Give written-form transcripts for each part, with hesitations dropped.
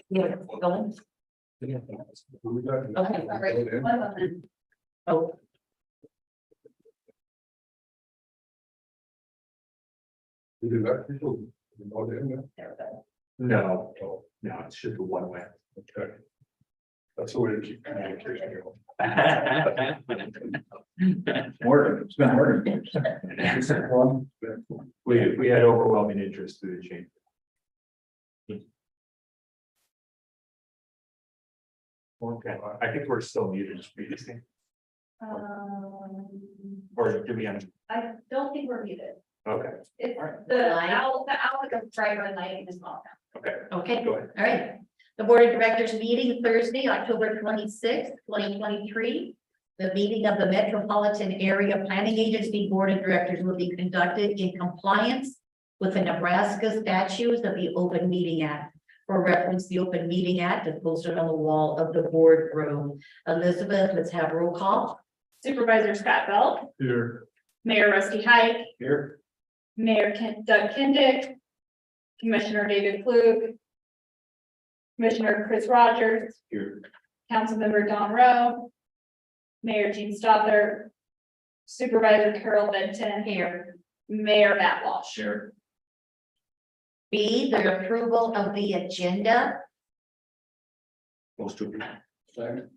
Yeah, going. Okay. Okay, all right. 1 moment. Oh, There we go. No, no, it's just a one way. Okay. That's the way to keep communication going. Working, it's been working. We had overwhelming interest through the change. Okay, I think we're still muted previously, or do we end? I don't think we're muted. Okay, It's Alright. the owl, the bright lighting is off. okay, okay, go all ahead. right. The Board of Directors meeting Thursday, October 26th, 2023. The meeting of the Metropolitan Area Planning Agency Board of Directors will be conducted in compliance with the Nebraska statutes of the Open Meeting Act. For reference, the Open Meeting Act is posted on the wall of the boardroom. Elizabeth, let's have roll call. Supervisor Scott Bell, Here. Mayor Rusty Height, Here, Mayor Doug Kindick, Commissioner David Klug, Commissioner Chris Rogers, here, Councilmember Don Rowe, Mayor Gene Stothert, Supervisor Carol Benton here, Mayor Matt Walsh. share. B, the approval of the agenda. Most of you. Second.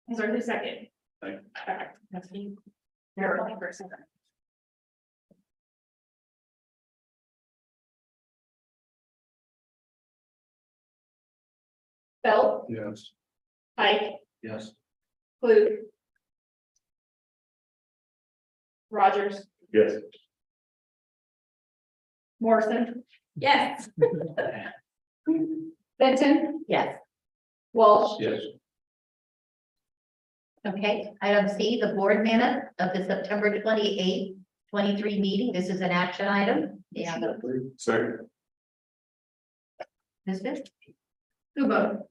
Is there a second? Aye. Okay, that's me. Mayor, only for a second. Bell, Yes. Pike, Yes. Klug, Rogers, Yes. Morrison. Yes. Benton, Yes. Walsh. Yes. Okay, item C, the board minute of the September 28th, 23 meeting. This is an action item. Yeah, Second. Elizabeth? Who voted?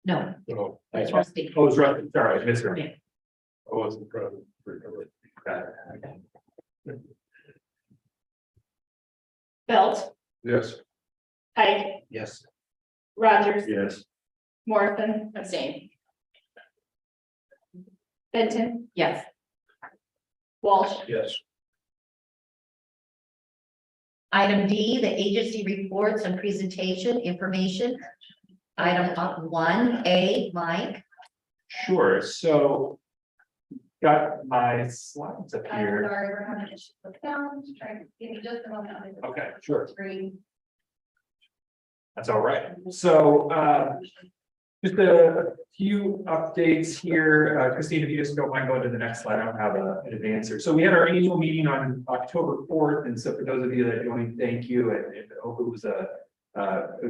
No, No, it's Rusty. Oh, it's right, sorry, I missed her. Yeah. I wasn't present. Belt, Yes. Pike, Yes. Rogers, Yes. Morrison, abstain. Benton, Yes. Walsh. Yes. Item D, the agency reports and presentation information. Item 1A, Mike. Sure, so. Got my slides up I'm here. sorry, we're having issues with sound, trying to give me just a moment. Okay, sure. Screen. That's all right. So, just a few updates here. Christine, if you just don't mind going to the next slide, I don't have an advancer. So we had our annual meeting on October 4th. And so for those of you that joined, thank you. And I hope it was a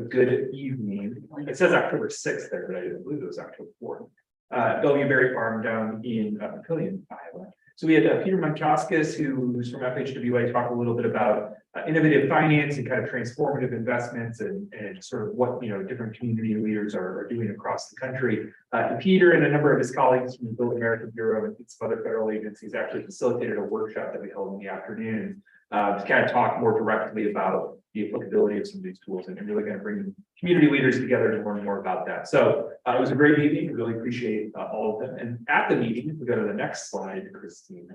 good evening. It says October 6th there, but I believe it was October 4th. Bellevue Berry Farm down in Papillion, Iowa. So we had Peter Manchauskas, who's from FHWA, talk a little bit about innovative finance and kind of transformative investments and sort of what, different community leaders are doing across the country. And Peter and a number of his colleagues from the Build America Bureau and some other federal agencies actually facilitated a workshop that we held in the afternoon to kind of talk more directly about the applicability of some of these tools and really kind of bring community leaders together to learn more about that. So it was a great meeting. Really appreciate all of them. And at the meeting, if we go to the next slide, Christine,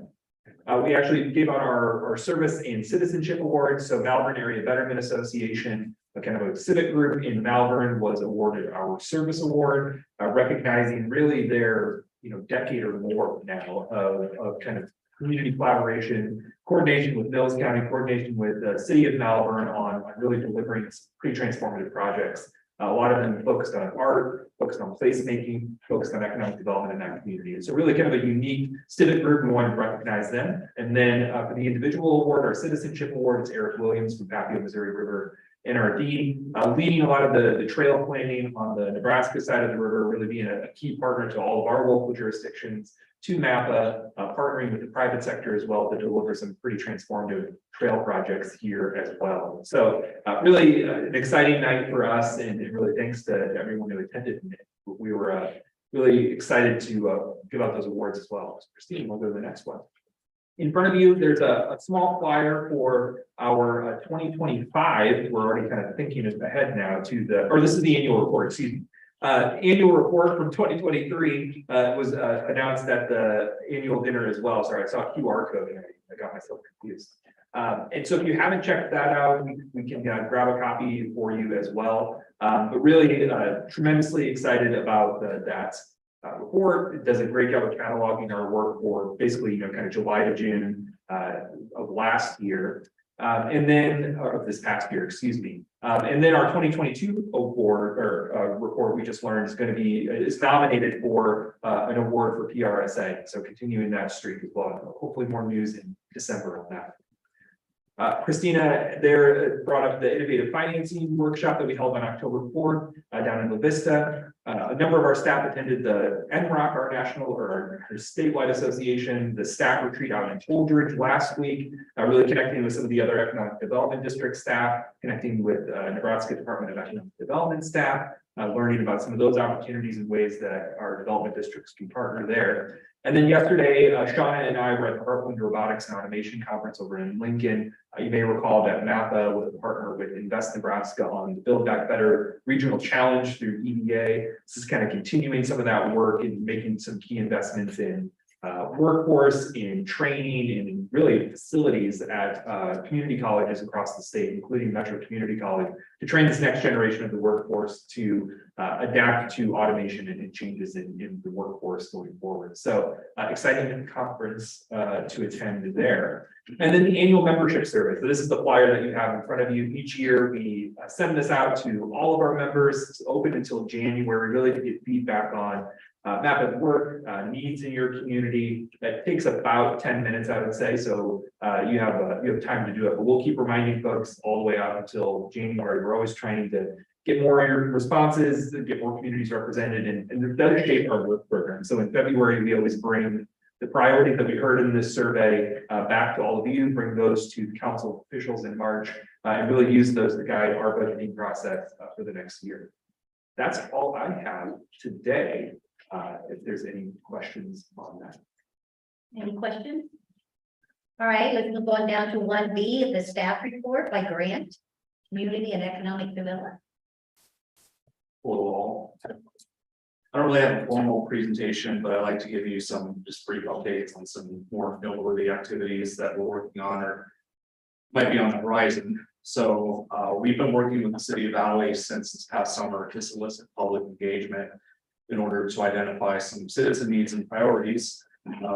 we actually gave out our service and citizenship awards. So Malvern Area Betterment Association, a kind of a civic group in Malvern, was awarded our service award, recognizing really their decade or more now of kind of community collaboration, coordination with Mills County, coordination with the city of Malvern on really delivering pretty transformative projects. A lot of them focused on art, focused on placemaking, focused on economic development in that community. So really kind of a unique civic group, and we wanted to recognize them. And then for the individual award, our citizenship award, it's Eric Williams from Papio Missouri River NRD, leading a lot of the trail planning on the Nebraska side of the river, really being a key partner to all of our local jurisdictions, to MAPA, partnering with the private sector as well to deliver some pretty transformative trail projects here as well. So really an exciting night for us, and really thanks to everyone who attended. We were really excited to give out those awards as well. Christine, we'll go to the next one. In front of you, there's a small flyer for our 2025. We're already kind of thinking ahead now to this is the annual report, excuse me. Annual report from 2023 was announced at the annual dinner as well. Sorry, I saw a QR code and I got myself confused. And so if you haven't checked that out, we can grab a copy for you as well. But really tremendously excited about that report. It does a great job of cataloging our work for basically, kind of July to June of last year. And then, or this past year, excuse me. And then our 2022 award or report we just learned is nominated for an award for PRSA. So continuing that streak as well. Hopefully more news in December on that. Christina there brought up the innovative financing workshop that we held on October 4th down in La Vista. A number of our staff attended the NROC, our national or our statewide association, the staff retreat out in Holdridge last week, really connecting with some of the other economic development district staff, connecting with Nebraska Department of Economic Development staff, learning about some of those opportunities and ways that our development districts can partner there. And then yesterday, Shauna and I were at the Heartland Robotics and Automation Conference over in Lincoln. You may recall that MAPA was a partner with Invest Nebraska on the Build Back Better Regional Challenge through EDA. This is kind of continuing some of that work and making some key investments in workforce, in training, and in really facilities at community colleges across the state, including Metro Community College, to train this next generation of the workforce to adapt to automation and changes in the workforce going forward. So exciting conference to attend there. And then the annual membership survey. So this is the flyer that you have in front of you. Each year we send this out to all of our members. It's open until January, really to get feedback on MAPA's work, needs in your community. That takes about 10 minutes, I would say. So you have time to do it, but we'll keep reminding folks all the way out until January. We're always trying to get more of your responses, get more communities represented, and it does shape our work program. So in February, we always bring the priorities that we heard in this survey back to all of you, bring those to the council officials in March, and really use those to guide our budgeting process for the next year. That's all I have today. If there's any questions on that. Any questions? All right, let's move on down to 1B, the staff report by Grant, Community and Economic Development. Hello. I don't really have a formal presentation, but I'd like to give you some just brief updates on some more noteworthy activities that we're working on or might be on the horizon. So we've been working with the city of Valley since this past summer to solicit public engagement in order to identify some citizen needs and priorities.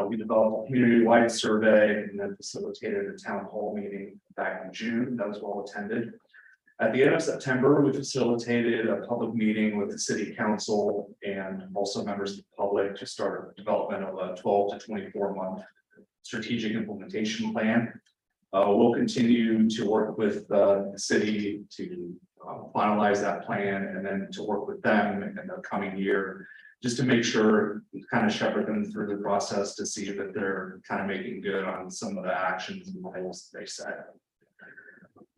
We developed a community-wide survey and then facilitated a town hall meeting back in June that was well attended. At the end of September, we facilitated a public meeting with the city council and also members of the public to start development of a 12 to 24 month strategic implementation plan. We'll continue to work with the city to finalize that plan and then to work with them in the coming year, just to make sure we kind of shepherd them through the process to see that they're kind of making good on some of the actions and goals that they set.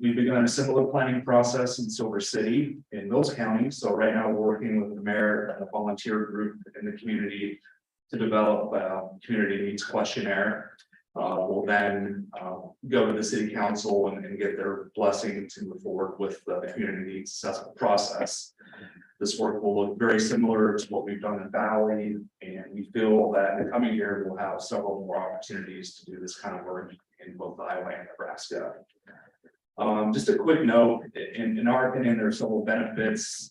We've begun a similar planning process in Silver City in those counties. So right now we're working with the mayor and a volunteer group in the community to develop a community needs questionnaire. We'll then go to the city council and get their blessing to move forward with the community needs assessment process. This work will look very similar to what we've done in Valley, and we feel that in the coming year we'll have several more opportunities to do this kind of work in both Iowa and Nebraska. Just a quick note, in our opinion, there are several benefits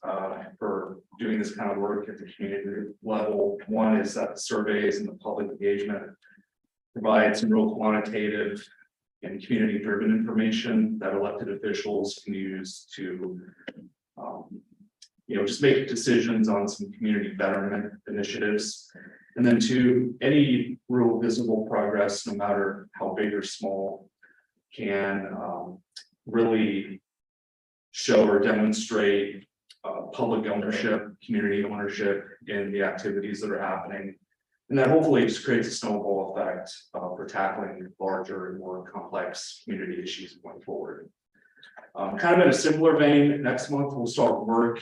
for doing this kind of work at the community level. One is that the surveys and the public engagement provide some real quantitative and community driven information that elected officials can use to just make decisions on some community betterment initiatives. And then two, any real visible progress, no matter how big or small, can really show or demonstrate public ownership, community ownership in the activities that are happening. And that hopefully just creates a snowball effect for tackling larger and more complex community issues going forward. Kind of in a similar vein, next month we'll start work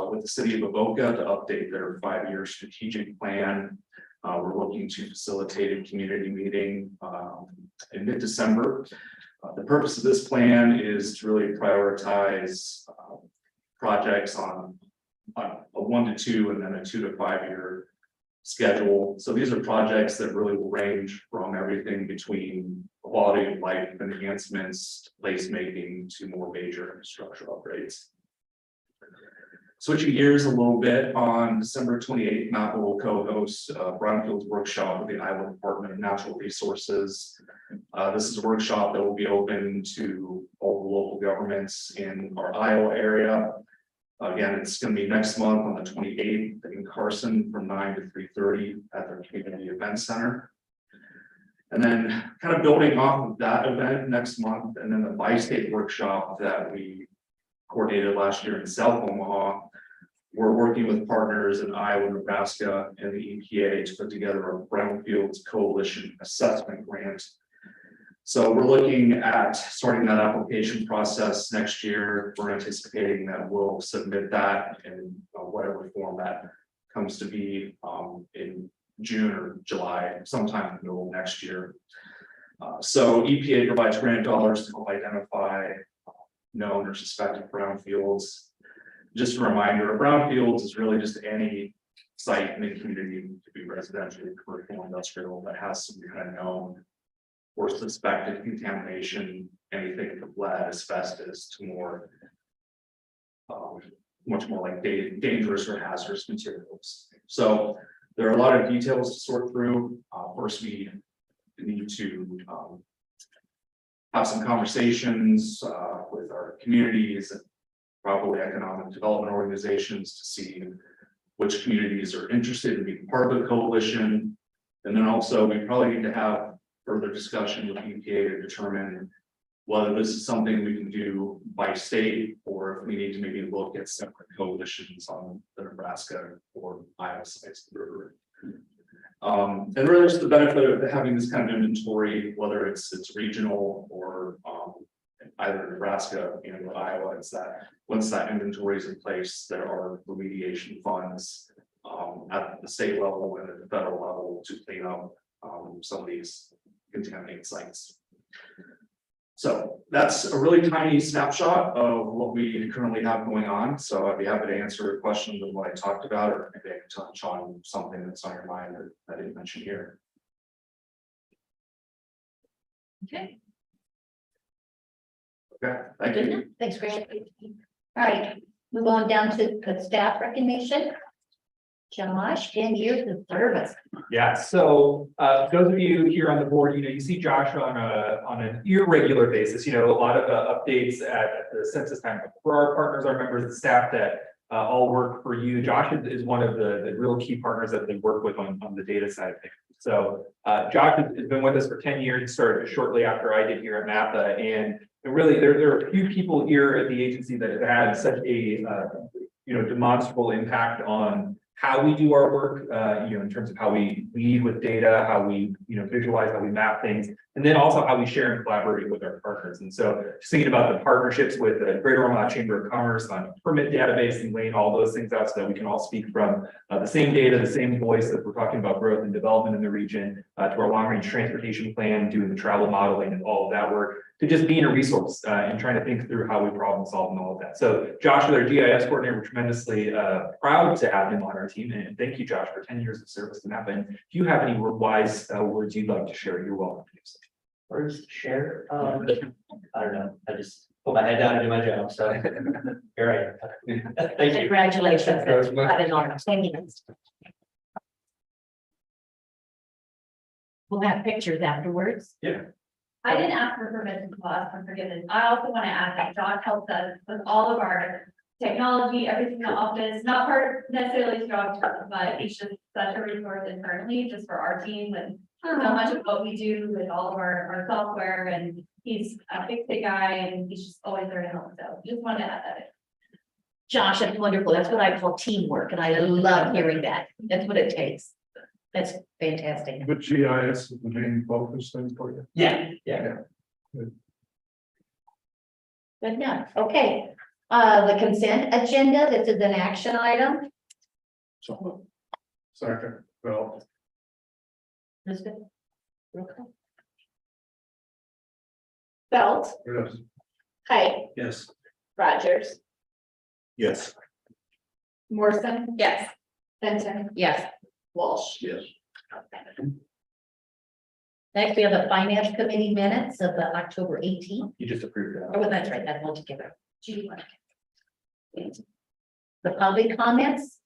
with the city of Avoca to update their 5-year strategic plan. We're looking to facilitate a community meeting in mid-December. The purpose of this plan is to really prioritize projects on a 1 to 2 and then a 2 to 5 year schedule. So these are projects that really will range from everything between quality of life enhancements, placemaking to more major infrastructure upgrades. Switching gears a little bit, on December 28th, MAPA will co-host a Brownfields workshop with the Iowa Department of Natural Resources. This is a workshop that will be open to all the local governments in our Iowa area. Again, it's going to be next month on the 28th in Carson from 9 to 3:30 at their community event center. And then kind of building off of that event next month, and then the bi-state workshop that we coordinated last year in South Omaha. We're working with partners in Iowa, Nebraska, and the EPA to put together a Brownfields Coalition Assessment Grant. So we're looking at starting that application process next year. We're anticipating that we'll submit that in whatever form that comes to be in June or July, sometime in the middle of next year. So EPA provides grant dollars to help identify known or suspected brownfields. Just a reminder, a brownfields is really just any site in the community, to be residential, commercial, industrial, that has some kind of known or suspected contamination, anything from lead, asbestos to more, much more like dangerous or hazardous materials. So there are a lot of details to sort through. First, we need to have some conversations with our communities and probably economic development organizations to see which communities are interested in being part of the coalition. And then also we probably need to have further discussion with EPA to determine whether this is something we can do by state or if we need to maybe look at separate coalitions on the Nebraska or Iowa sides of the river. And really just the benefit of having this kind of inventory, whether it's regional or either Nebraska and Iowa, is that once that inventory is in place, there are remediation funds at the state level and at the federal level to clean up some of these contaminated sites. So that's a really tiny snapshot of what we currently have going on. So I'd be happy to answer questions of what I talked about, or maybe I can touch on something that's on your mind that I didn't mention here. Okay. Okay, thank Good you. enough. Thanks, Grant. All right, move on down to the staff recognition. Josh, 10 years of service. Yeah, so those of you here on the board, you see Josh on an irregular basis, a lot of updates at the census time for our partners, our members of staff that all work for you. Josh is one of the real key partners that they work with on the data side of things. So Josh has been with us for 10 years. He started shortly after I did here at MAPA, and really there are a few people here at the agency that have had such a demonstrable impact on how we do our work, in terms of how we lead with data, how we, visualize, how we map things, and then also how we share and collaborate with our partners. And so just thinking about the partnerships with the Greater Omaha Chamber of Commerce on permit database and laying all those things out so that we can all speak from the same data, the same voice that we're talking about growth and development in the region, to our long-range transportation plan, doing the travel modeling and all of that work, to just being a resource and trying to think through how we problem solve and all of that. So Josh, with our GIS coordinator, we're tremendously proud to have him on our team. And thank you, Josh, for 10 years of service to MAPA. And if you have any wise words you'd like to share, you're welcome to do so. Words to share? I don't know. I just put my head down and do my job. So here I am. Thank you. Congratulations. That's quite an honor. 10 years. We'll have pictures afterwards. I didn't ask for permission to us, I'm forgiven. I also want to add that Josh helps us with all of our technology, everything in the office, not part necessarily his job, but he's just such a resource internally just for our team and so much of what we do with all of our software, and he's a big guy and he's just always there to help. So just wanted to add that. Josh, that's wonderful. That's what I call teamwork, and I love hearing that. That's what it takes. That's fantastic. But GIS is the main focus thing for you. Yeah. Good enough. Okay. The consent agenda, this is an action item. So, second, well, Elizabeth? Roll call. Belt, Yes. Height, Yes. Rogers, Yes. Morrison, Yes. Benton, Yes. Walsh. Yes. Next, we have the finance committee minutes of the October 18th. You just approved that. Oh, that's right, that's all together. The public comments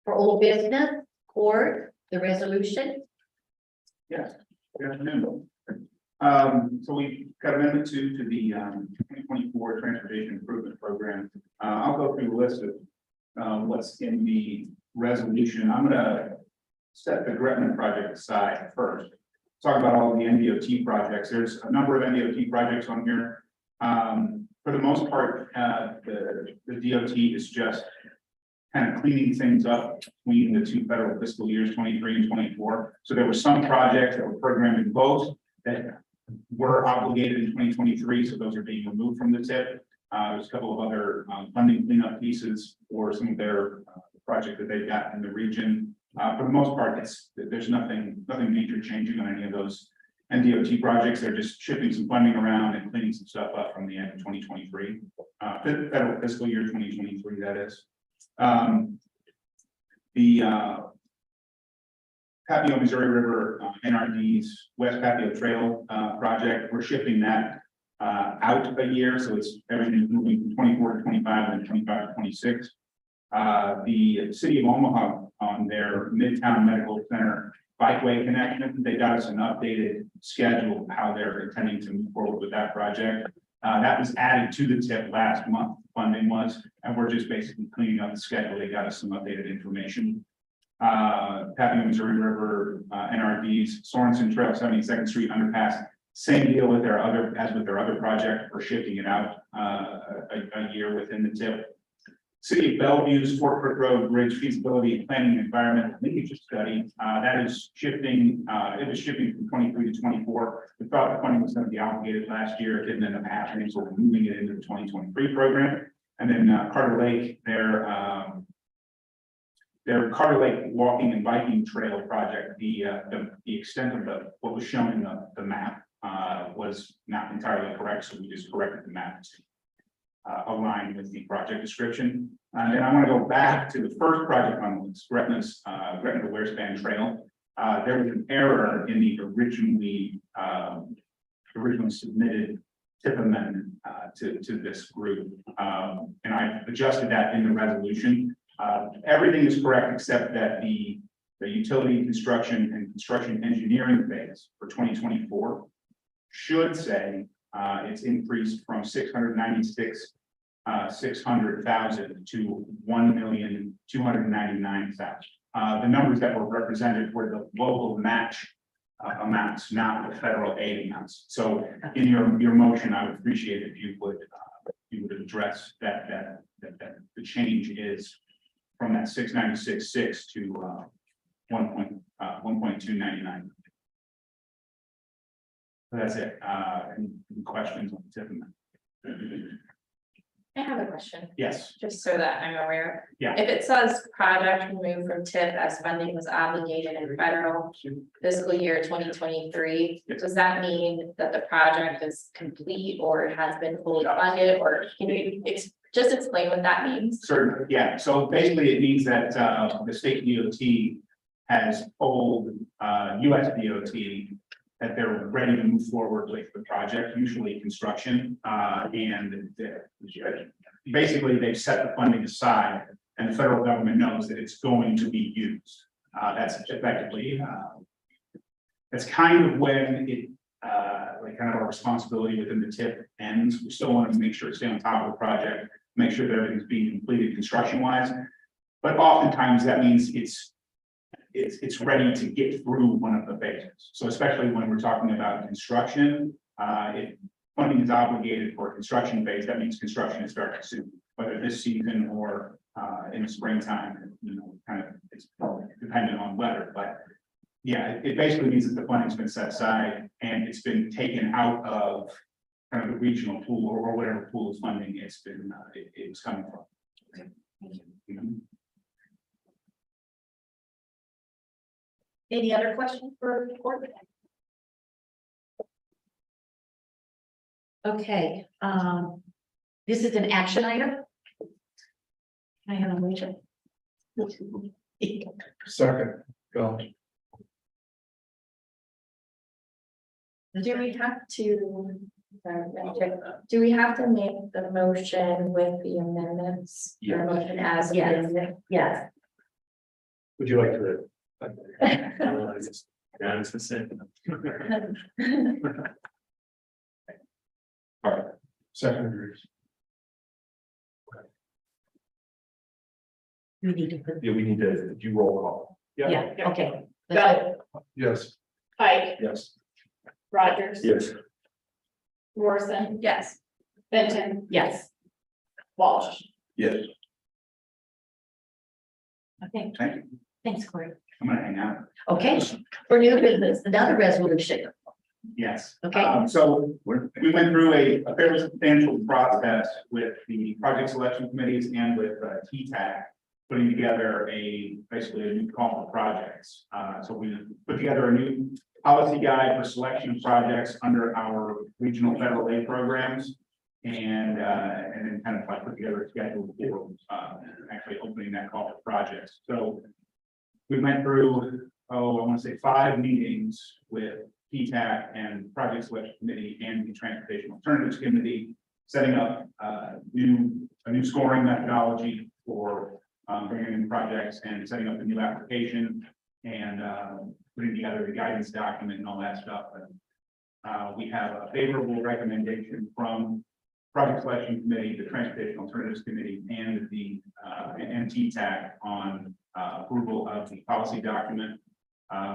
for old business, court, the resolution. Yes, good afternoon. So we got amendment to the 2024 Transportation Improvement Program. I'll go through the list of what's in the resolution. I'm gonna set the Gretna project aside first. Talk about all the NDOT projects. There's a number of NDOT projects on here. For the most part, the DOT is just kind of cleaning things up between the two federal fiscal years, 23 and 24. So there were some projects that were programmed in both that were obligated in 2023, so those are being removed from the tip. There's a couple of other funding cleanup pieces for some of their project that they've got in the region. For the most part, there's nothing major changing on any of those NDOT projects. They're just shifting some funding around and cleaning some stuff up from the end of 2023, federal fiscal year 2023, that is. The Papio Missouri River NRD's West Papio Trail project, we're shifting that out a year, so it's everything moving from 24 to 25 and 25 to 26. The city of Omaha on their Midtown Medical Center bikeway connection, they got us an updated schedule of how they're intending to move forward with that project. That was added to the tip last month, funding was, and we're just basically cleaning up the schedule. They got us some updated information. Papio Missouri River NRD's Sorensen Trail 72nd Street underpass, same deal with their other project. We're shifting it out a year within the tip. City of Bellevue's Fort Crook Road Bridge feasibility planning and environmental linkage study, that is shifting, it was shifting from 23 to 24. We thought the funding was going to be obligated last year. It didn't end up happening, so we're moving it into the 2023 program. And then Carter Lake, their Carter Lake walking and biking trail project, the extent of what was shown in the map was not entirely correct, so we just corrected the map to align with the project description. And then I want to go back to the first project on the list, Gretna's Gretna to Wearspan Trail. There was an error in the originally submitted tip amendment to this group, and I adjusted that in the resolution. Everything is correct except that the utility construction and construction engineering phase for 2024 should say it's increased from 696,600,000 to 1,299,000. The numbers that were represented were the local match amounts, not the federal aid amounts. So in your motion, I would appreciate if you would address that the change is from that 696.6 to 1.299. That's it. Any questions on the tip amendment? I have a question, Yes. just so that I'm aware. Yeah. If it says project removed from TIP as funding was obligated in federal fiscal year 2023, does that mean that the project is complete or has been fully funded, or can you just explain what that means? Certainly, yeah. So basically it means that the state DOT has told US DOT that they're ready to move forward with the project, usually construction, and basically they've set the funding aside and the federal government knows that it's going to be used. That's effectively, that's kind of when it, like kind of our responsibility within the TIP ends. We still want to make sure to stay on top of the project, make sure that everything's being completed construction wise. But oftentimes that means it's ready to get through one of the phases. So especially when we're talking about construction, if funding is obligated for a construction phase, that means construction is starting soon, whether this season or in the springtime, kind of it's dependent on weather. But yeah, it basically means that the funding's been set aside and it's been taken out of kind of the regional pool or whatever pool of funding it's been, it was coming from. Any other questions for Court? Okay, this is an action item. Can I have a motion? Second, go. Do we have to? Sorry, let me check. Do we have to make the motion with the amendments? Or Yeah. motion as Yes. amended? Yes, Would you like to? Yeah, it's the same. All right, Second agrees. we need to put, yeah, we need to do roll call. yeah, okay. Bell, Yes. Pike, Yes. Rogers. Yes. Morrison, Yes. Benton, Yes, Walsh. Yes. okay, Thank you. thanks, Corey. I'm gonna hang out. Okay, for new business, another resolution, Yes. okay? So we went through a fairly substantial process with the project selection committees and with TTAC, putting together basically a new call for projects. So we put together a new policy guide for selection of projects under our regional federal aid programs. And then kind of like put together a schedule for actually opening that call for projects. So we went through, I want to say 5 meetings with PTAC and Project Selection Committee and the Transportation Alternatives Committee, setting up a new scoring methodology for bringing in projects and setting up a new application and putting together the guidance document and all that stuff. And we have a favorable recommendation from Project Selection Committee, the Transportation Alternatives Committee, and the TTAC on approval of the policy document.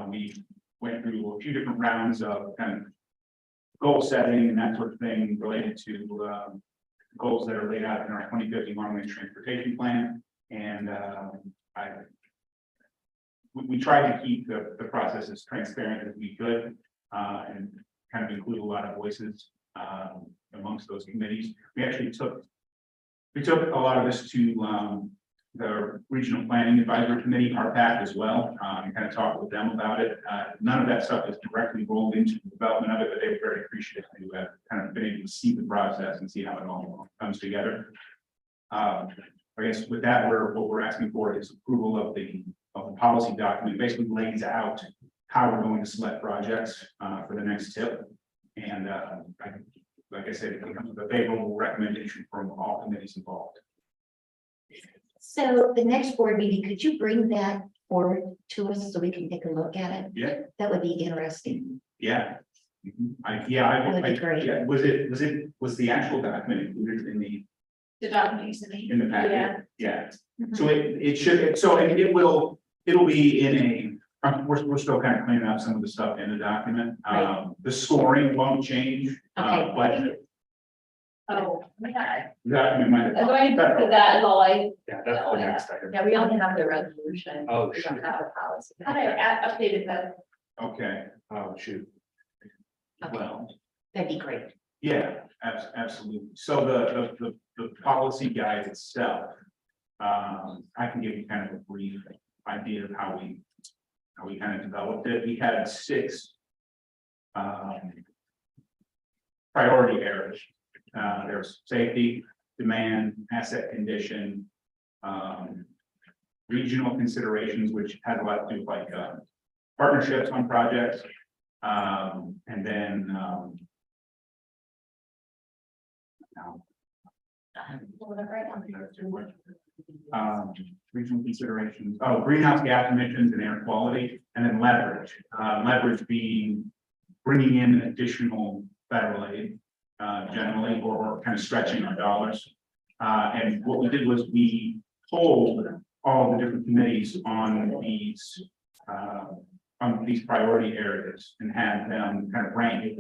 We went through a few different rounds of kind of goal setting and that sort of thing related to goals that are laid out in our 2050 long-range transportation plan. And we tried to keep the process as transparent as we could and kind of include a lot of voices amongst those committees. We actually took a lot of this to the Regional Planning Advisory Committee, RPAC, as well, and kind of talked with them about it. None of that stuff is directly rolled into the development of it, but they were very appreciative to have kind of been able to see the process and see how it all comes together. I guess with that, what we're asking for is approval of the policy document. Basically lays out how we're going to select projects for the next tip. And like I said, it comes with a favorable recommendation from all committees involved. So the next board meeting, could you bring that forward to us so we can take a look at it? Yeah. That would be interesting. Yeah. That would be great. Yeah, was the actual document included The documentation. in the packet? Yeah. Yeah. So it should, so I mean, it'll be in we're still kind of cleaning up some of the stuff in the document. Right. The scoring won't change. Okay. But Oh, yeah. document might. I'm going to put that as all I, Yeah, that's the next item. Yeah, we only have the resolution. Oh, We shoot. don't have a policy. thought I updated that. Okay, Oh, shoot. Okay, well, that'd be great. yeah, absolutely. So the policy guide itself, I can give you kind of a brief idea of how we kind of developed it. We had 6 priority areas. There's safety, demand, asset condition, regional considerations, which has a lot to do with like partnerships on projects, and then regional considerations, greenhouse gas emissions and air quality, and then leverage. Leverage being bringing in additional federal aid, generally, or kind of stretching our dollars. And what we did was we polled all the different committees on these priority areas and had them kind of rank,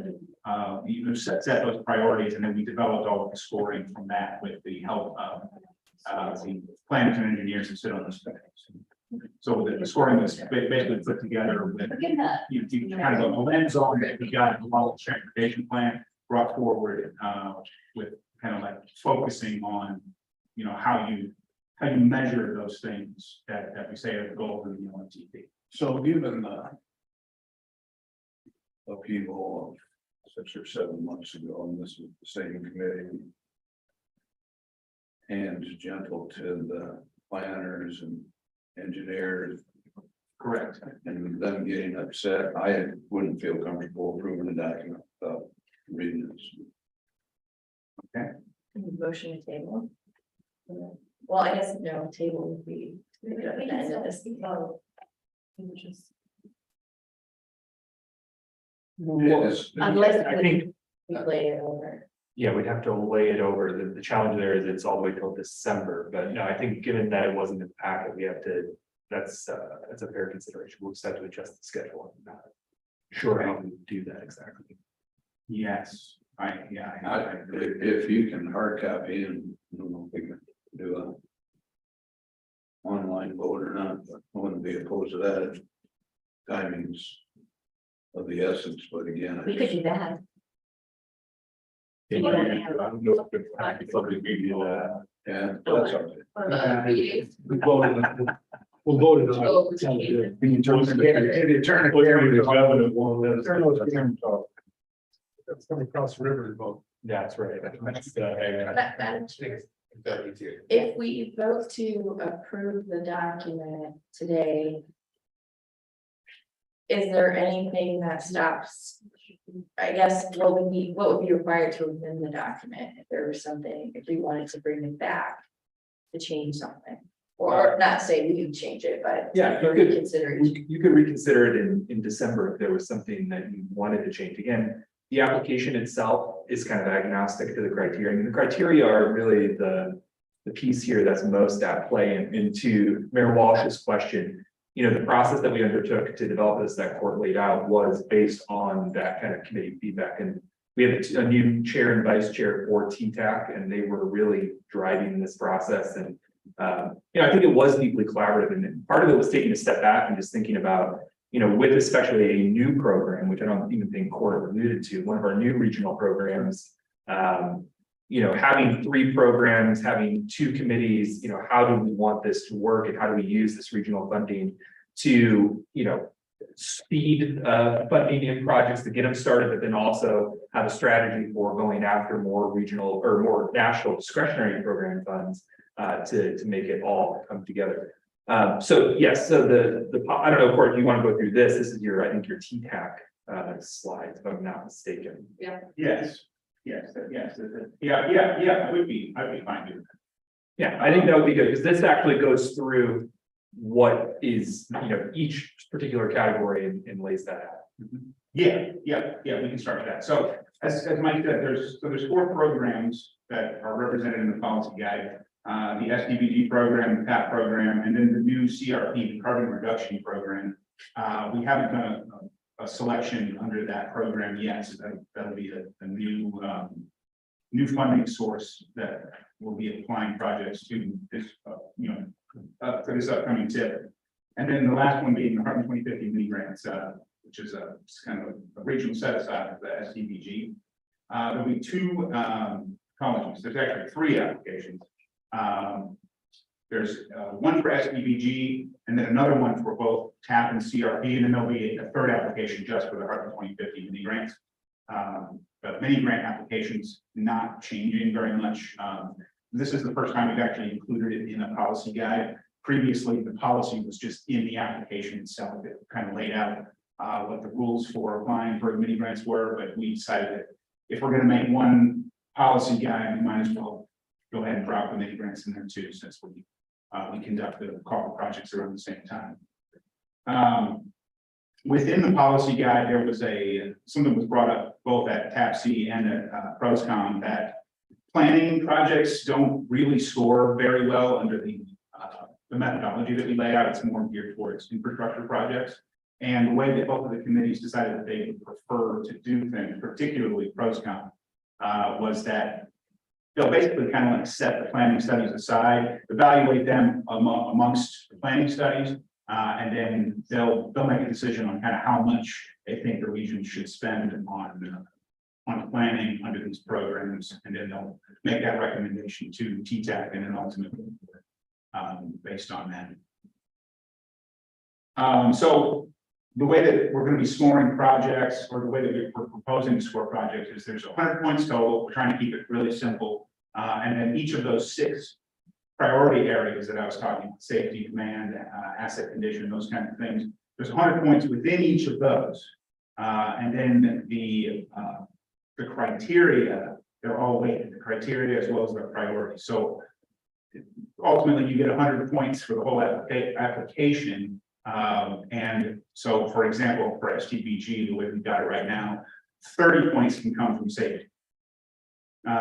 set those priorities, and then we developed all of the scoring from that with the help of the planners and engineers who sit on the specs. So the scoring was basically put together with, you kind of a lens on that we got in the model transportation plan brought forward with kind of like focusing on, how you measure those things that we say are the goals of the LMTP. So given upheaval of 6 or 7 months ago, and this was the same committee. And gentle to the planners and engineers. Correct. And them getting upset, I wouldn't feel comfortable approving the document without reading this. Motion to table. Well, I guess no, table would be. We can still just vote. Yes. Unless I think, we play it over. yeah, we'd have to lay it over. The challenge there is it's all the way till December, but no, I think given that it wasn't in the packet, we have to, that's a fair consideration. We'll just have to adjust the schedule. I'm not sure how we do that exactly. Yes, If you can hard copy and, I don't know if we can do a online vote or not, but I wouldn't be opposed to that. Timings of the essence, but again. We could do that. I don't know if somebody gave you that. Yeah, that's all right. We'll vote it Oh, on. okay. Can you turn the That's coming across the river to vote. That's right. If we vote to approve the document today. Is there anything that stops? I guess what would be required to amend the document if there was something, if we wanted to bring it back? To change something, or not say we can change it, but. Yeah, for you could- reconsideration. You could reconsider it in December if there was something that you wanted to change. Again, the application itself is kind of agnostic to the criteria. I mean, the criteria are really the piece here that's most at play. And into Mayor Walsh's question, you know, the process that we undertook to develop this that court laid out was based on that kind of committee feedback. And we have a new chair and vice chair for TTAC, and they were really driving this process. And you know, I think it was deeply collaborative, and part of it was taking a step back and just thinking about, you know, with especially a new program, which I don't even think Court alluded to, one of our new regional programs, you know, having 3 programs, having 2 committees, you know, how do we want this to work and how do we use this regional funding to, you know, speed funding in projects to get them started, but then also have a strategy for going after more regional or more national discretionary program funds to make it all come together. So yes, so I don't know, Court, if you want to go through this is your, I think your TTAC slides, if I'm not mistaken. yes, I would be fine doing that. Yeah, I think that would be good, because this actually goes through what is, you know, each particular category and lays that out. Yeah, we can start with that. So as Mike said, there's 4 programs that are represented in the policy guide. The SDBG program, the PAP program, and then the new CRP, the carbon reduction program. We haven't done a selection under that program yet, so that'll be a new funding source that will be applying projects to this, for this upcoming tip. And then the last one being the 12050 mini grants, which is kind of a regional set aside of the SDBG. There'll be 2 colleges. There's actually 3 applications. There's one for SDBG and then another one for both TAP and CRP, and then there'll be a 3rd application just for the Heartland 2050 mini grants. But many grant applications not changing very much. This is the first time we've actually included it in a policy guide. Previously, the policy was just in the application itself. It kind of laid out what the rules for applying for mini grants were, but we decided that if we're going to make one policy guide, we might as well go ahead and drop the mini grants in there too, since we conduct the corporate projects around the same time. Within the policy guide, there was something was brought up both at TAPC and at PROSCOM that planning projects don't really score very well under the methodology that we lay out. It's more geared towards infrastructure projects. And the way that both of the committees decided that they would prefer to do things, particularly PROSCOM, was that they'll basically kind of like set the planning studies aside, evaluate them amongst the planning studies, and then they'll make a decision on kind of how much they think the region should spend on planning under these programs, and then they'll make that recommendation to TTAC and then ultimately based on that. So the way that we're gonna be scoring projects, or the way that we're proposing to score projects is there's 100 points total. We're trying to keep it really simple. And then each of those 6 priority areas that I was talking about, safety, demand, asset condition, those kind of things. There's 100 points within each of those. And then the criteria, they're all weighted, the criteria as well as the priority. So ultimately you get 100 points for the whole application. And so, for example, for STBG, the way we've got it right now, 30 points can come from safety.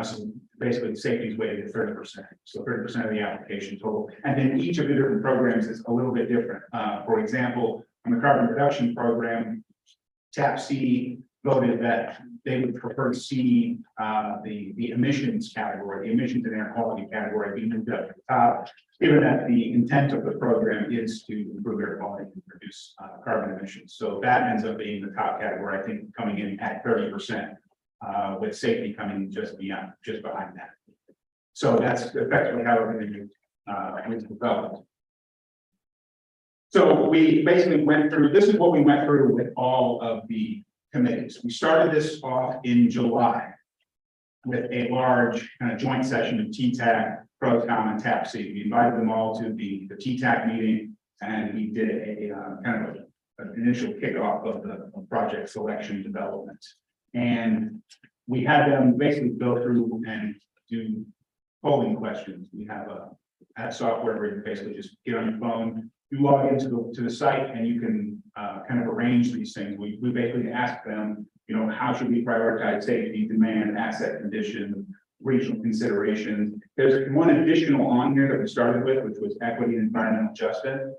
So basically, safety is weighted at 30%. So 30% of the application total. And then each of the different programs is a little bit different. For example, on the carbon reduction program, TAP C voted that they would prefer to see the emissions category, the emissions and air quality category be moved up to the top, given that the intent of the program is to improve air quality and reduce carbon emissions. So that ends up being the top category, I think, coming in at 30%, with safety coming just behind that. So that's effectively how everything was developed. So we basically went through, this is what we went through with all of the committees. We started this off in July with a large kind of joint session of TTAC, ProCom, and TAPC. We invited them all to the TTAC meeting, and we did a kind of an initial kickoff of the project selection development. And we had them basically go through and do polling questions. We have a software where you basically just get on your phone, you log into the site, and you can kind of arrange these things. We basically ask them, you know, how should we prioritize safety, demand, asset condition, regional considerations. There's one additional on here that we started with, which was equity and environmental justice.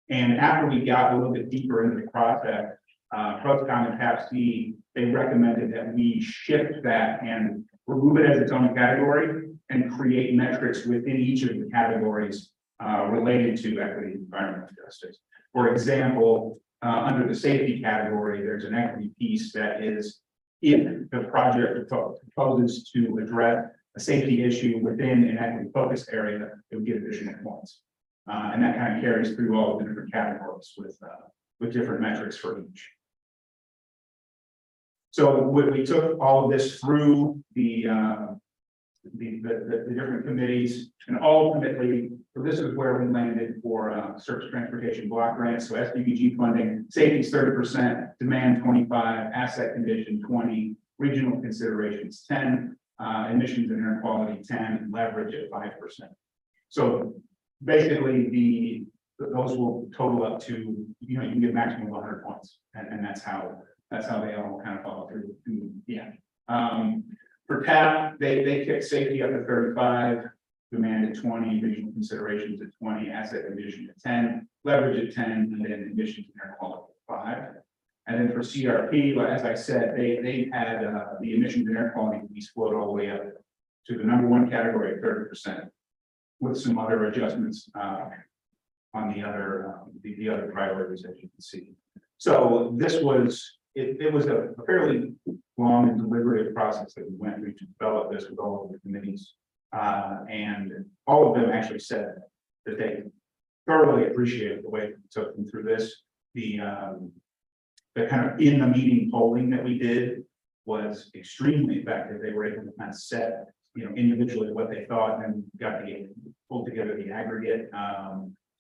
And after we got a little bit deeper into the process, ProCom and TAPC, they recommended that we shift that and remove it as its own category and create metrics within each of the categories related to equity and environmental justice. For example, under the safety category, there's an equity piece that is if the project proposes to address a safety issue within an equity focused area, it would get additional points. And that kind of carries through all the different categories with different metrics for each. So we took all of this through the different committees, and ultimately, so this is where we landed for surface transportation block grants. So SDBG funding, safety is 30%, demand 25%, asset condition 20%, regional considerations 10%, emissions and air quality 10%, leverage at 5%. So basically, those will total up to, you know, you can get maximum of 100 points, and that's how they all kind of follow through. Yeah. For TAP, they kicked safety up to 35, demand at 20, regional considerations at 20, asset condition at 10, leverage at 10, and then emissions and air quality at 5. And then for CRP, as I said, they had the emissions and air quality piece float all the way up to the #1 category at 30%, with some other adjustments on the other priorities, as you can see. So this was it was a fairly long and deliberative process that we went through to develop this with all of the committees. And all of them actually said that they thoroughly appreciated the way we took them through this. The kind of in the meeting polling that we did was extremely effective. They were able to kind of set, you know, individually what they thought, and pulled together the aggregate.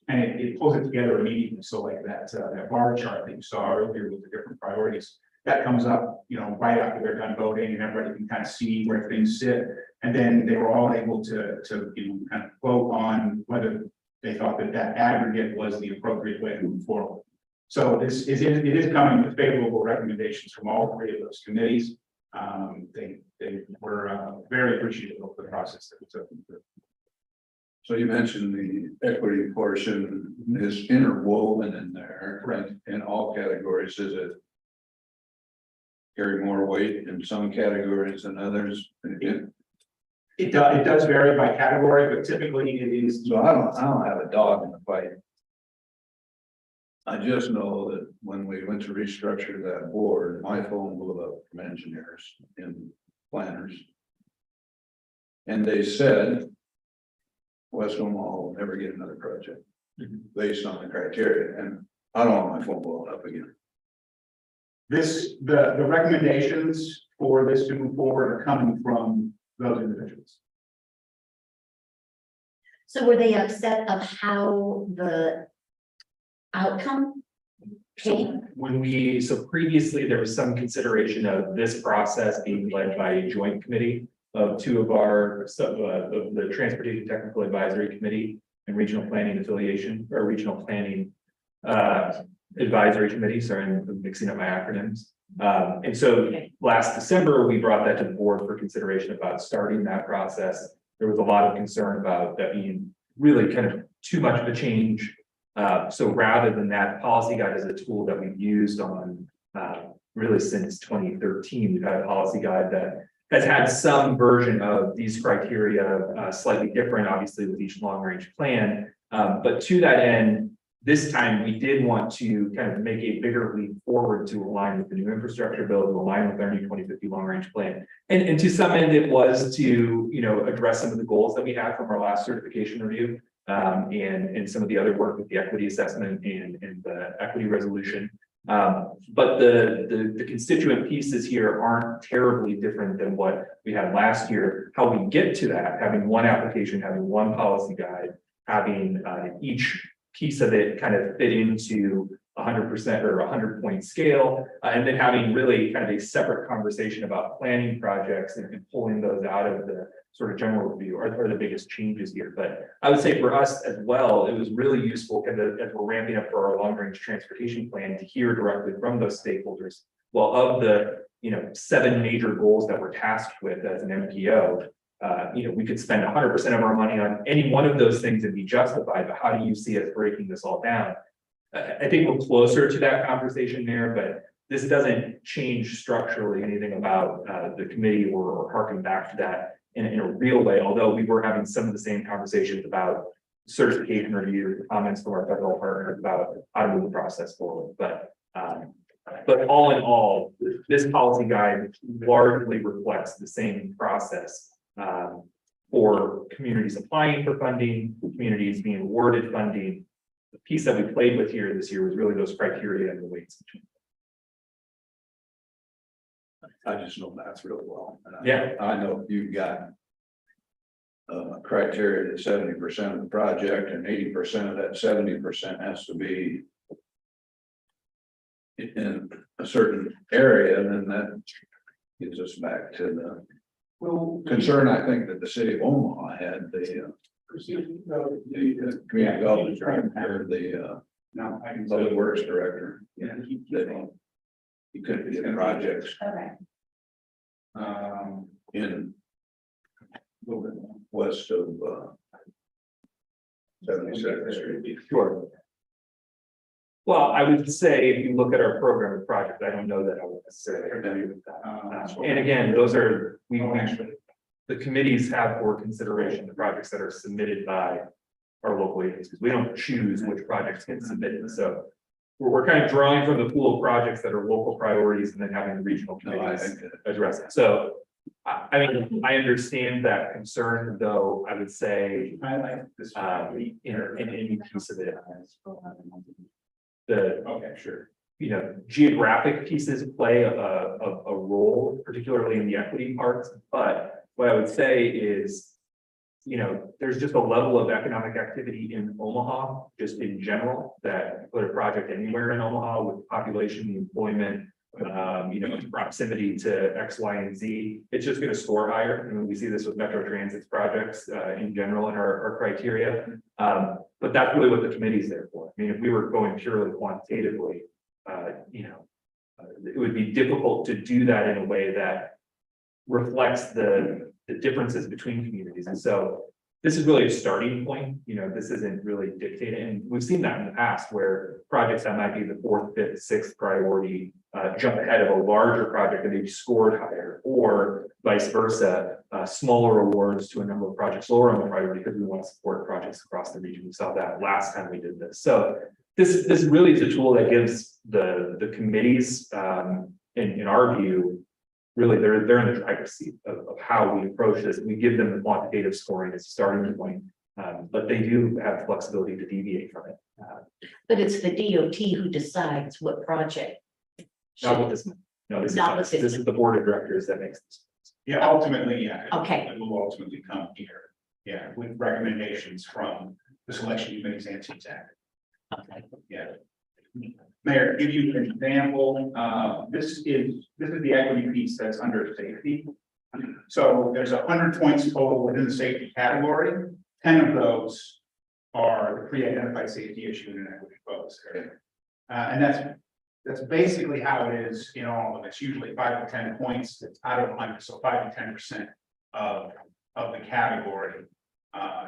And it pulls it together immediately. So like that bar chart that you saw earlier with the different priorities, that comes up, you know, right after they're done voting, and everybody can kind of see where things sit. And then they were all able to you know, kind of vote on whether they thought that aggregate was the appropriate way to move forward. So it is coming with favorable recommendations from all 3 of those committees. They were very appreciative of the process that we took them through. So you mentioned the equity portion is interwoven in there, right? In all categories. Is it carry more weight in some categories than others? It does vary by category, but typically it is. So I don't have a dog in the fight. I just know that when we went to restructure that board, my phone blew up from engineers and planners. And they said West Omaha will never get another project based on the criteria. And I don't want my phone blowing up again. The recommendations for this to move forward are coming from those individuals. So were they upset of how the outcome came? So previously, there was some consideration of this process being led by a joint committee of two of our, of the Transportation Technical Advisory Committee and Regional Planning Affiliation, or Regional Planning Advisory Committee, sorry, I'm mixing up my acronyms. And so last December, we brought that to the board for consideration about starting that process. There was a lot of concern about that being really kind of too much of a change. So rather than that, policy guide is a tool that we've used on really since 2013. We've had a policy guide that has had some version of these criteria, slightly different, obviously, with each long range plan. But to that end, this time we did want to kind of make a bigger leap forward to align with the new infrastructure bill, to align with our new 2050 long range plan. And to some end, it was to, you know, address some of the goals that we had from our last certification review. And some of the other work with the equity assessment and the equity resolution. But the constituent pieces here aren't terribly different than what we had last year. How we get to that, having one application, having one policy guide, having each piece of it kind of fit into 100% or 100-point scale, and then having really kind of a separate conversation about planning projects and pulling those out of the sort of general review are the biggest changes here. But I would say for us as well, it was really useful kind of as we're ramping up for our long range transportation plan to hear directly from those stakeholders. Well, of the 7 major goals that we're tasked with as an MPO, we could spend 100% of our money on any one of those things and be justified. But how do you see us breaking this all down? I think we're closer to that conversation there, but this doesn't change structurally anything about the committee or harking back to that in a real way, although we were having some of the same conversations about certification review, comments from our federal partners about how to move the process forward. But all in all, this policy guide largely reflects the same process for communities applying for funding, communities being awarded funding. The piece that we played with here this year was really those criteria and the weights between. I just know that's really well. And Yeah. I know you've got criteria that 70% of the project and 80% of that 70% has to be in a certain area, and then that gets us back to the concern I think that the city of Omaha had, the community development director, the public works director. Yeah, you couldn't get projects Okay. in a little bit west of 72nd Street. Sure. Well, I would say if you look at our program of projects, I don't know that I would necessarily agree with that. And again, those are, the committees have for consideration the projects that are submitted by our local agencies. We don't choose which projects get submitted. So we're kind of drawing from the pool of projects that are local priorities and then having the regional committees address it. So I mean, I understand that concern, though. I would say in any piece of it, geographic pieces play a role, particularly in the equity parts. But what I would say is, there's just a level of economic activity in Omaha, just in general, that put a project anywhere in Omaha with population, the employment, proximity to X, Y, and Z, it's just going to score higher. I mean, we see this with Metro Transit's projects in general in our criteria. But that's really what the committee is there for. I mean, if we were going purely quantitatively, it would be difficult to do that in a way that reflects the differences between communities. And so this is really a starting point. This isn't really dictated. And we've seen that in the past where projects that might be the 4th, 5th, 6th priority jump ahead of a larger project and they've scored higher, or vice versa, smaller awards to a number of projects lower on the priority because we want to support projects across the region. We saw that last time we did this. So this really is a tool that gives the committees, in our view, really they're in the driver's seat of how we approach this. We give them the quantitative scoring as a starting point, but they do have flexibility to deviate from it. But it's the DOT who decides what project Not with this, no, this is, Not with this. this is the board of directors that makes this. Yeah, ultimately, yeah. Okay. It will ultimately come here, yeah, with recommendations from the selection committees and CTAC. Okay. Yeah. Mayor, to give you an example, this is the equity piece that's under safety. So there's 100 points total within the safety category. 10 of those are the pre-identified safety issue in an equity focus area. And that's basically how it is in all of them. It's usually 5 to 10 points out of 100, so 5 to 10% of the category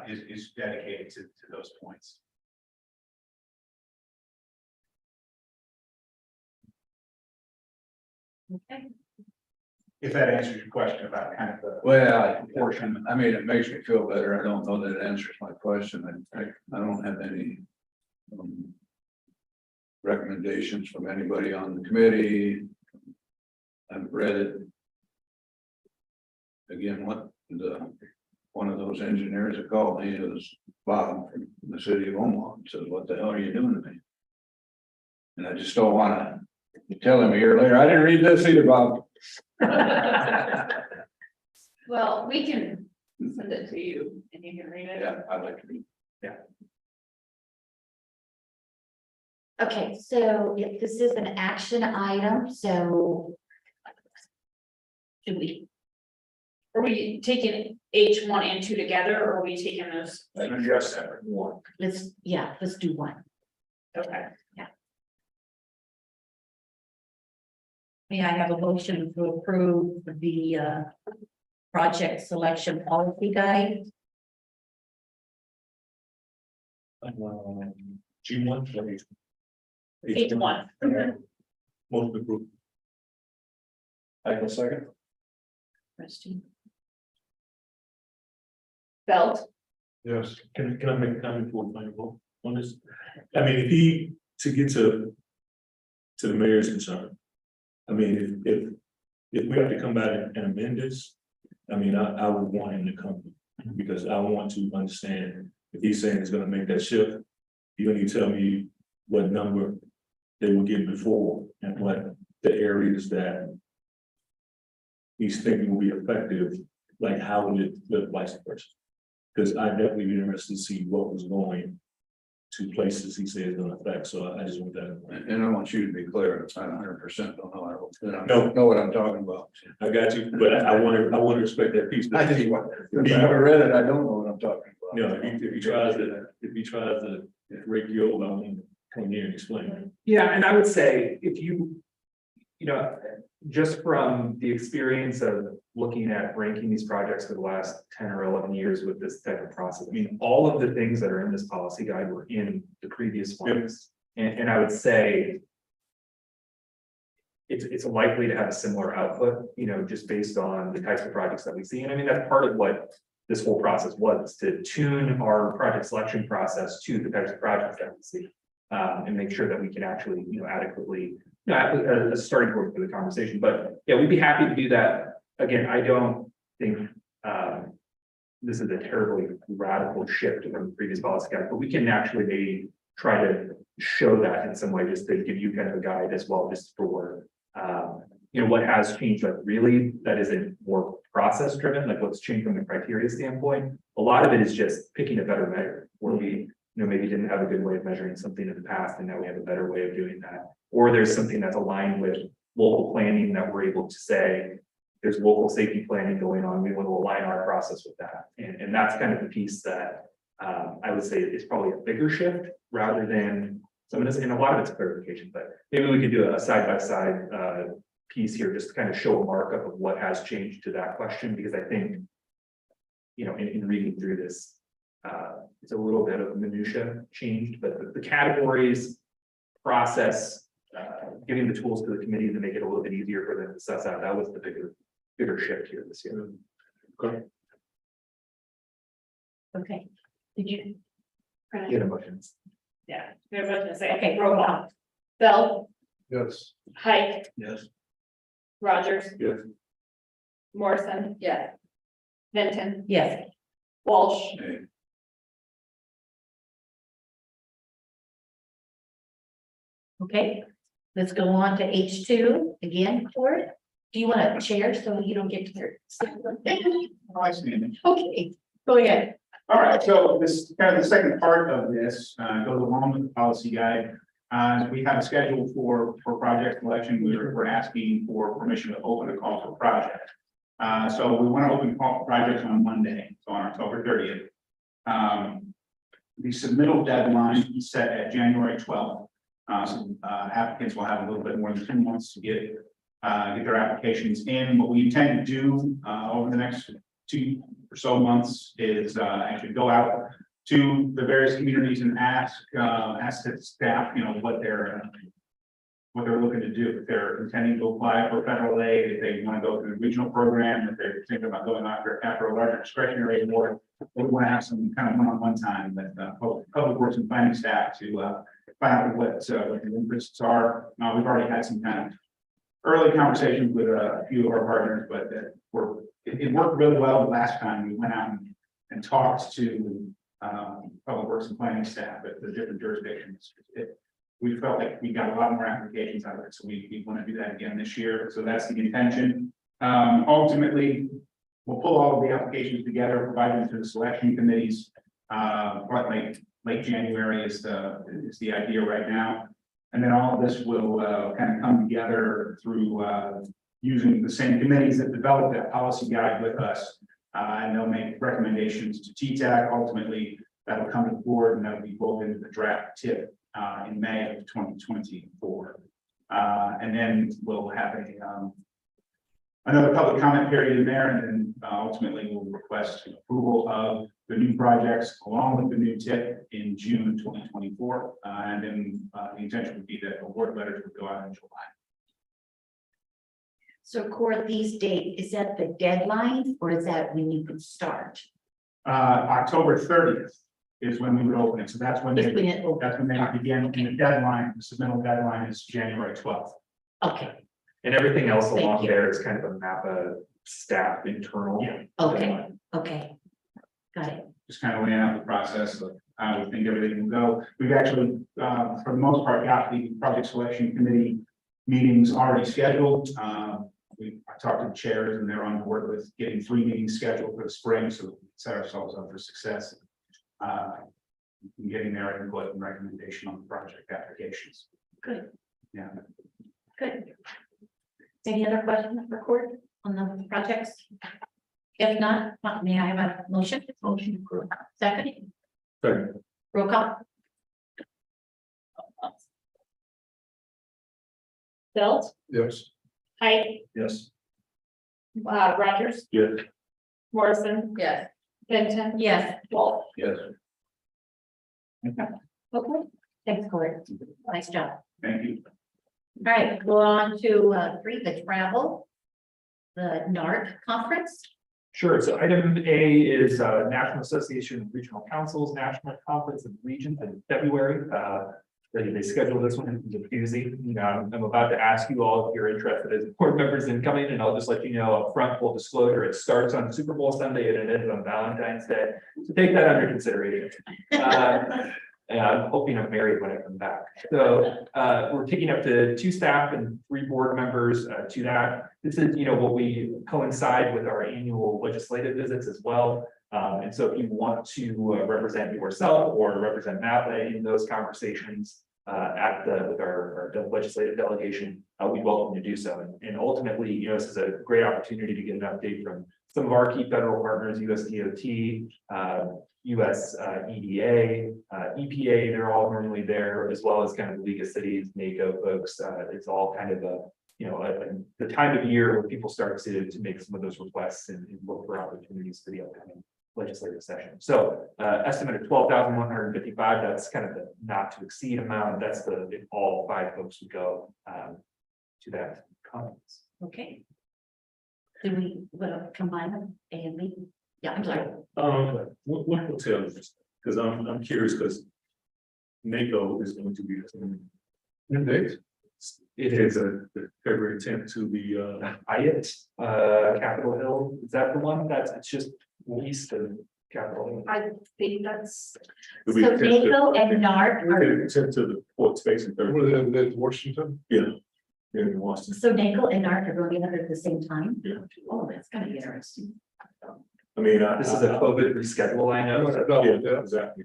is dedicated to those points. Okay. If that answers your question about kind of the Well, I mean, it makes me feel better. I don't know that it answers my question. I don't have any. Recommendations from anybody on the committee. I've read it. Again, one of those engineers that called me is Bob from the city of Omaha, and says, "What the hell are you doing to me?" And I just don't wanna tell him a year later, "I didn't read this either, Bob." Well, we can send it to you and you can read it. Yeah, I'd like to read. Okay, so if this is an action item, so. Should we, Are we taking H1 and 2 together, or are we taking those? just separate. let's do one. Okay. May I have a motion to approve the project selection policy guide? G1. H1. Most approved. I can second. Christine? Belt, Yes. Can I make a comment before my vote on this? I mean, to get to the mayor's concern. I mean, if we have to come back and amend this, I mean, I would want him to come. Because I want to understand if he's saying he's gonna make that shift, you need to tell me what number they were getting before and what the areas that he's thinking will be effective, like how would it look vice versa? Because I'd definitely be interested to see what was going to places he said it's gonna affect, so I just want that. And I want you to be clear, I 100% don't know. I No. know what I'm talking about. I got you, but I want to respect that piece. I just want, if I haven't read it, I don't know what I'm talking about. You know, if he tries to break you over, I want him to come here and explain it. Yeah, and I would say if you know, just from the experience of looking at ranking these projects for the last 10 or 11 years with this type of process, I mean, all of the things that are in this policy guide were in the previous ones. And I would say it's likely to have a similar output, you know, just based on the types of projects that we see. And I mean, that's part of what this whole process was, to tune our project selection process to the types of projects that we see. And make sure that we can actually, you know, adequately, you know, a starting point for the conversation. But yeah, we'd be happy to do that. Again, I don't think this is a terribly radical shift from the previous policy guide, but we can actually maybe try to show that in some way, just to give you kind of a guide as well, just for you know, what has changed, like really that isn't more process driven, like what's changed from the criteria standpoint. A lot of it is just picking a better measure, where we, you know, maybe didn't have a good way of measuring something in the past, and now we have a better way of doing that. Or there's something that's aligned with local planning that we're able to say, there's local safety planning going on, we want to align our process with that. And that's kind of the piece that I would say is probably a bigger shift rather than some of this, and a lot of it's clarification, but maybe we could do a side-by-side piece here, just to kind of show a markup of what has changed to that question, because I think, you know, in reading through this, it's a little bit of minutia changed, but the categories, process, giving the tools to the committee to make it a little bit easier for them to suss out, that was the bigger shift here this year. Okay, did you? Get emotions. yeah, there's what to say. Okay, roll call. Belt, Yes. Height, Yes. Rogers, Yes. Morrison, Yes. Benton, Yes. Walsh, Hey. Okay, Let's go on to H2 again, Court. Do you want to chair so you don't get to? Oh, I see. Okay, go ahead. All right, so this kind of the second part of this goes along with the policy guide. We have a schedule for project selection. We're asking for permission to open a call for project. So we want to open call for projects on Monday, so on October 30th. The submittal deadline is set at January 12th. So applicants will have a little bit more than 2 months to get their applications in. What we intend to do over the next 2 or so months is actually go out to the various communities and ask the staff, what they're looking to do. If they're intending to apply for federal aid, if they want to go through the regional program, if they're thinking about going after a larger discretionary award, we want to have some kind of one-on-one time with public works and planning staff to find out what the interests are. We've already had some kind of early conversations with a few of our partners, but it worked really well the last time we went out and talked to public works and planning staff at the different jurisdictions. We felt like we got a lot more applications out of it, so we want to do that again this year. So that's the intention. Ultimately, we'll pull all of the applications together, provide them to the selection committees. But late January is the idea right now. And then all of this will kind of come together through using the same committees that developed that policy guide with us. And they'll make recommendations to TTAC. Ultimately, that'll come to the board and that'll be pulled into the draft tip in May of 2024. And then we'll have another public comment period in there, and then ultimately we'll request approval of the new projects along with the new tip in June 2024. And then the intention would be that award letters would go out in July. So Court, these dates, is that the deadline or is that when you can start? October 30th is when we would open it. So that's when If they we didn't open. begin. And the deadline, the submittal deadline is January 12th. Okay, And everything else Thank along you. there is kind of a MAPA staff internal. Yeah. okay, okay. Got it. Just kind of laying out the process of how we think everything will go. We've actually, for the most part, got the project selection committee meetings already scheduled. I talked to the chairs and they're on board with getting 3 meetings scheduled for the spring, so we can set ourselves up for success. In getting their input and recommendation on the project applications. Good. Yeah. Good. Any other questions for Court on the projects? If not, may I have a motion? Motion approved. Second, Second. roll call. Bill, Yes. Height, Yes. Rogers, Yes. Morrison, Yes. Benton. Yes. Wolf. Yes. Okay. Thanks, Court. Nice job. Thank you. All right, go on to 3, the travel. The NARC conference. Sure. So item A is National Association of Regional Councils National Conference of Regions in February. They scheduled this one in the doozy. I'm about to ask you all if you're interested as board members in coming, and I'll just let you know up front, full disclosure, it starts on Super Bowl Sunday and it ends on Valentine's Day. So take that under consideration. And I'm hoping I'm married when I come back. So we're taking up to 2 staff and 3 board members to that. This is, what we coincide with our annual legislative visits as well. And so if you want to represent yourself or represent MAPA in those conversations with our legislative delegation, we welcome you to do so. And ultimately, this is a great opportunity to get an update from some of our key federal partners, USDOT, US EDA, EPA, they're all normally there, as well as kind of the League of Cities, NACO folks. It's all kind of the time of year where people start to make some of those requests and look for opportunities for the upcoming legislative session. So estimate of 12,155, that's kind of the not to exceed amount. That's if all 5 folks would go to that conference. Okay. Do we combine them, A and B? Yeah, I'm sorry. What hotel is this? Because I'm curious, because NACO is going to be. Indeed. It It's is February 10th to the Hyatt, Capitol Hill. Is that the one it's just east of capital. I think that's, Do we So tend to- NACO and NARC we are, tend to the port space in Thursday. Washington? Yeah. In Washington. so NACO and NARC are going together at the same time? Yeah. Oh, that's gonna be interesting. I mean, This is a COVID reschedule, I know. Yeah, exactly.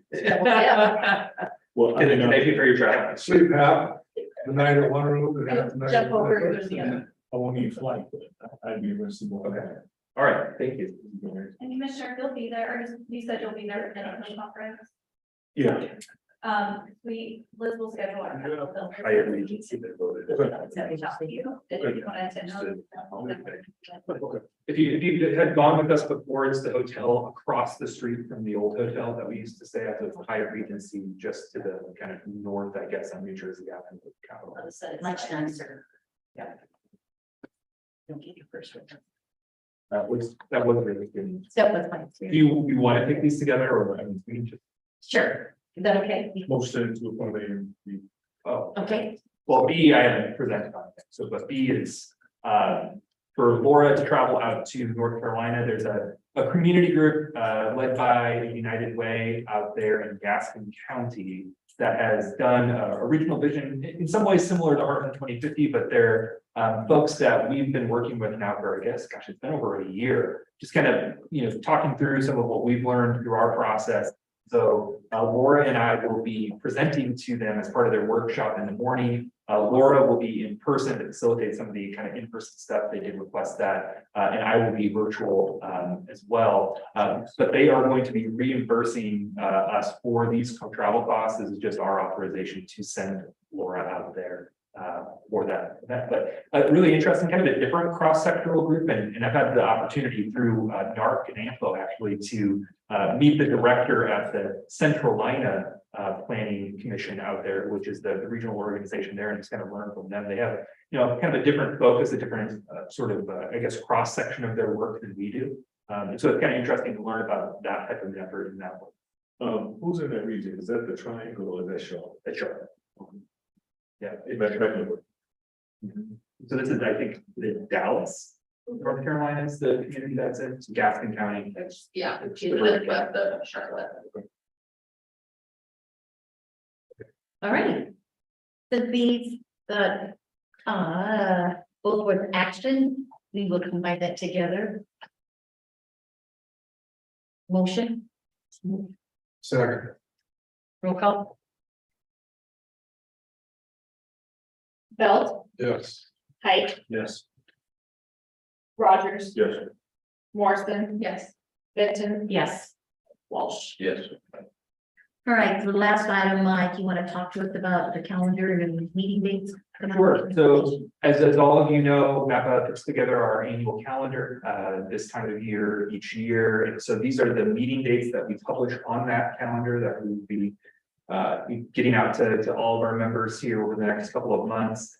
Well, I Can mean, thank you for your travel. Sleep half the night at one room and half the night. jump over and go to the other. I won't need flight, but I'd be interested more. Okay. All right, thank you. And Commissioner, you'll be there, or you said you'll be there for the national conference. Yeah. Liz will schedule our. I agree. Agency that voted. If you wanted to know. If you had gone with us before, it's the hotel across the street from the old hotel that we used to stay at, the Hyatt Regency, just to the kind of north, I guess, on New Jersey Avenue. Capitol. Much nicer. Yeah. Don't get your first one. That was really good. That was my Do experience. you want to take these together, or I mean, we can just, Sure, is that okay? Motion to accommodate the oh, Okay, well, B, I haven't presented on yet, so, but B is, for Laura to travel out to North Carolina, there's a community group, led by United Way out there in Gaston County that has done a regional vision, in some ways similar to Heartland 2050, but they're folks that we've been working with now for, I guess, gosh, it's been over a year, just kind of, talking through some of what we've learned through our process. So Laura and I will be presenting to them as part of their workshop in the morning. Laura will be in person to facilitate some of the kind of in-person stuff. They did request that, and I will be virtual as well. But they are going to be reimbursing us for these travel costs. This is just our authorization to send Laura out there for that event. But really interesting, kind of a different cross-sectoral group, and I've had the opportunity through NARC and AMPO actually to meet the director at the Central Lina Planning Commission out there, which is the regional organization there, and just kind of learn from them. They have, kind of a different focus, a different sort of, I guess, cross-section of their work than we do. And so it's kind of interesting to learn about that type of effort in that one. who's in that region? Is that the triangle or is that Charlotte? That's sure. Yeah. Mecklenburg. So this is, I think, the Dallas, North Carolina is the community that's in Gaston County. Yeah. It's she's the- with the Charlotte. all right. Since these, both were action, we will combine that together. Motion, Second. roll call. Belt, Yes. Height, Yes. Rogers, Yes. Morrison, Yes. Benton, Yes. Walsh. Yes. All right, so the last item, Mike, you want to talk to us about the calendar and meeting dates? Sure. So as all of you know, MAPA puts together our annual calendar this time of year each year. And so these are the meeting dates that we publish on that calendar that we will be getting out to all of our members here over the next couple of months.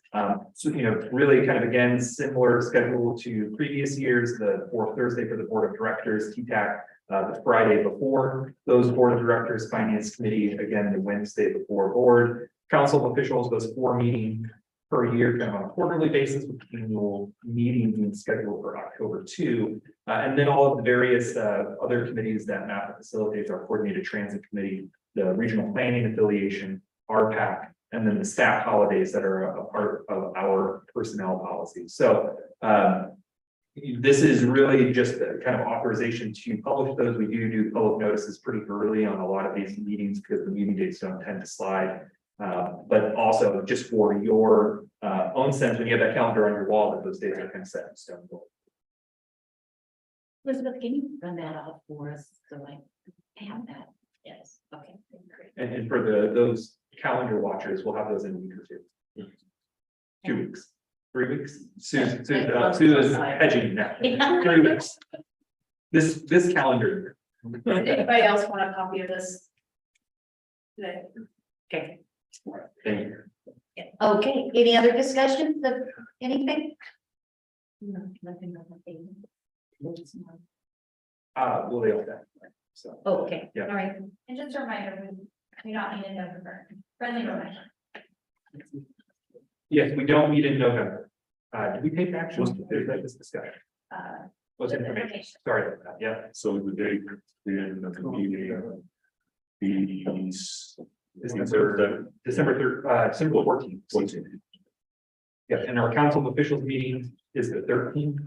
So, really kind of, again, similar schedule to previous years, the fourth Thursday for the Board of Directors, TTAC, the Friday before those Board of Directors, Finance Committee, again, the Wednesday before Board. Council officials, those 4 meetings per year, kind of on a quarterly basis, with annual meeting being scheduled for October 2. And then all of the various other committees that MAPA facilitates, our Coordinated Transit Committee, the Regional Planning Affiliation, RPAC, and then the staff holidays that are a part of our personnel policy. So this is really just a kind of authorization to publish those. We do public notices pretty early on a lot of these meetings because the meeting dates don't tend to slide. But also just for your own sense, when you have that calendar on your wall, that those dates are kind of set in stone. Elizabeth, can you run that out for us? So I have that. Yes, okay, great. And for those calendar watchers, we'll have those in a week or 2. 2 weeks, 3 weeks. Sue is hedging now. 3 weeks. This calendar. Anybody else want a copy of this? Today? Okay. Thank you. Okay, any other discussions of anything? No, nothing. We'll deal with that. So. Oh, okay, Yeah. all right. And just a reminder, we not meet in November, friendly reminder. Yes, we don't meet in November. Do we take action? There's like this discussion. What's information? Sorry about that, yeah. So the date, then the meeting, these. December 14th. Yeah, and our council officials meeting is the 13th,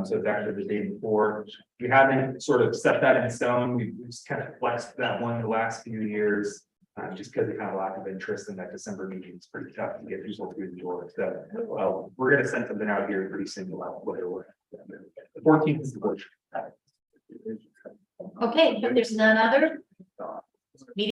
so it's actually the day before. We haven't sort of set that in stone, we've just kind of flexed that one the last few years. Just because of kind of lack of interest in that December meeting, it's pretty tough to get people through the door, so, well, we're gonna send something out here pretty soon about what it'll. The 14th is the work. Okay, if there's none other,